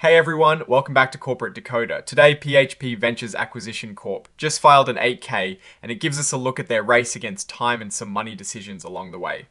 Hey everyone, welcome back to Corporate Decoder. Today, PHP Ventures Acquisition Corp just filed an 8K, and it gives us a look at their race against time and some money decisions along the way.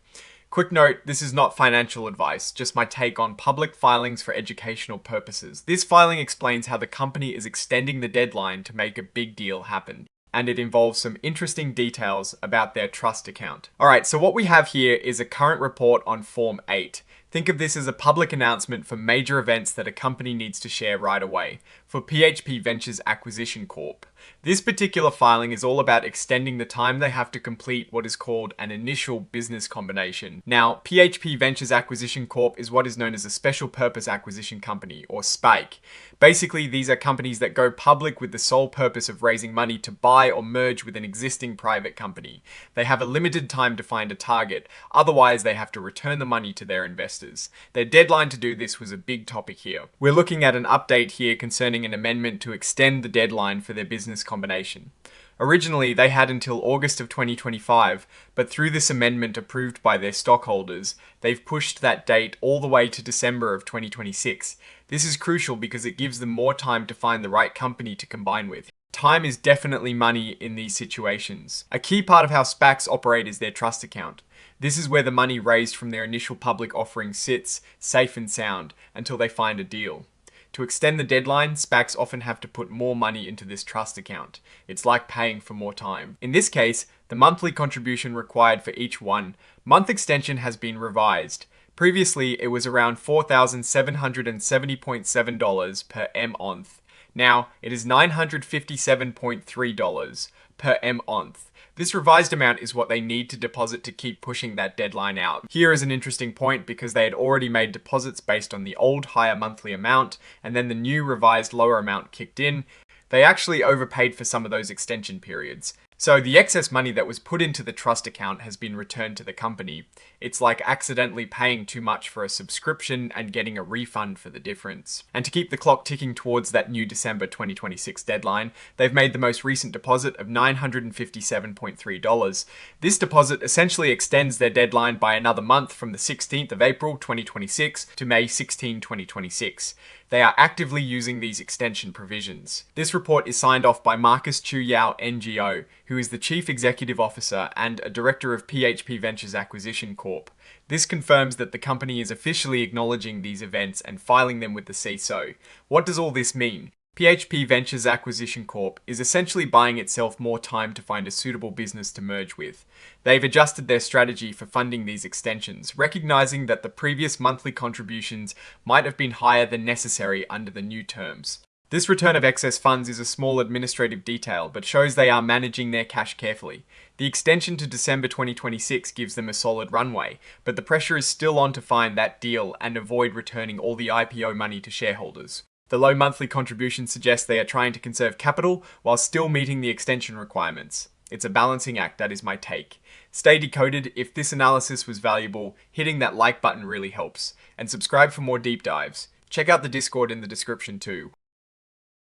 Quick note, this is not financial advice, just my take on public filings for educational purposes. This filing explains how the company is extending the deadline to make a big deal happen, and it involves some interesting details about their trust account. Alright, so what we have here is a current report on Form 8. Think of this as a public announcement for major events that a company needs to share right away. For PHP Ventures Acquisition Corp. This particular filing is all about extending the time they have to complete what is called an initial business combination. Now, PHP Ventures Acquisition Corp is what is known as a special purpose acquisition company, or SPAC. Basically, these are companies that go public with the sole purpose of raising money to buy or merge with an existing private company. They have a limited time to find a target, otherwise they have to return the money to their investors. Their deadline to do this was a big topic here. We're looking at an update here concerning an amendment to extend the deadline for their business combination. Originally, they had until August of 2025, but through this amendment approved by their stockholders, they've pushed that date all the way to December of 2026. This is crucial because it gives them more time to find the right company to combine with. Time is definitely money in these situations. A key part of how SPACs operate is their trust account. This is where the money raised from their initial public offering sits, safe and sound, until they find a deal. To extend the deadline, SPACs often have to put more money into this trust account. It's like paying for more time. In this case, the monthly contribution required for each month extension has been revised. Previously, it was around $4,770.7 per month. Now, it is $957.3 per month. This revised amount is what they need to deposit to keep pushing that deadline out. Here is an interesting point because they had already made deposits based on the old higher monthly amount, and then the new revised lower amount kicked in. They actually overpaid for some of those extension periods. So the excess money that was put into the trust account has been returned to the company. It's like accidentally paying too much for a subscription and getting a refund for the difference. And to keep the clock ticking towards that new December 2026 deadline, they've made the most recent deposit of $957.3. This deposit essentially extends their deadline by another month from the 16th of April 2026 to May 16, 2026. They are actively using these extension provisions. This report is signed off by Marcus Chu Yao NGO, who is the Chief Executive Officer and a Director of PHP Ventures Acquisition Corp. This confirms that the company is officially acknowledging these events and filing them with the CISO. What does all this mean? PHP Ventures Acquisition Corp is essentially buying itself more time to find a suitable business to merge with. They've adjusted their strategy for funding these extensions, recognizing that the previous monthly contributions might have been higher than necessary under the new terms. This return of excess funds is a small administrative detail, but shows they are managing their cash carefully. The extension to December 2026 gives them a solid runway, but the pressure is still on to find that deal and avoid returning all the IPO money to shareholders. The low monthly contribution suggests they are trying to conserve capital while still meeting the extension requirements. It's a balancing act, that is my take. Stay decoded. If this analysis was valuable, hitting that like button really helps. And subscribe for more deep dives. Check out the Discord in the description too.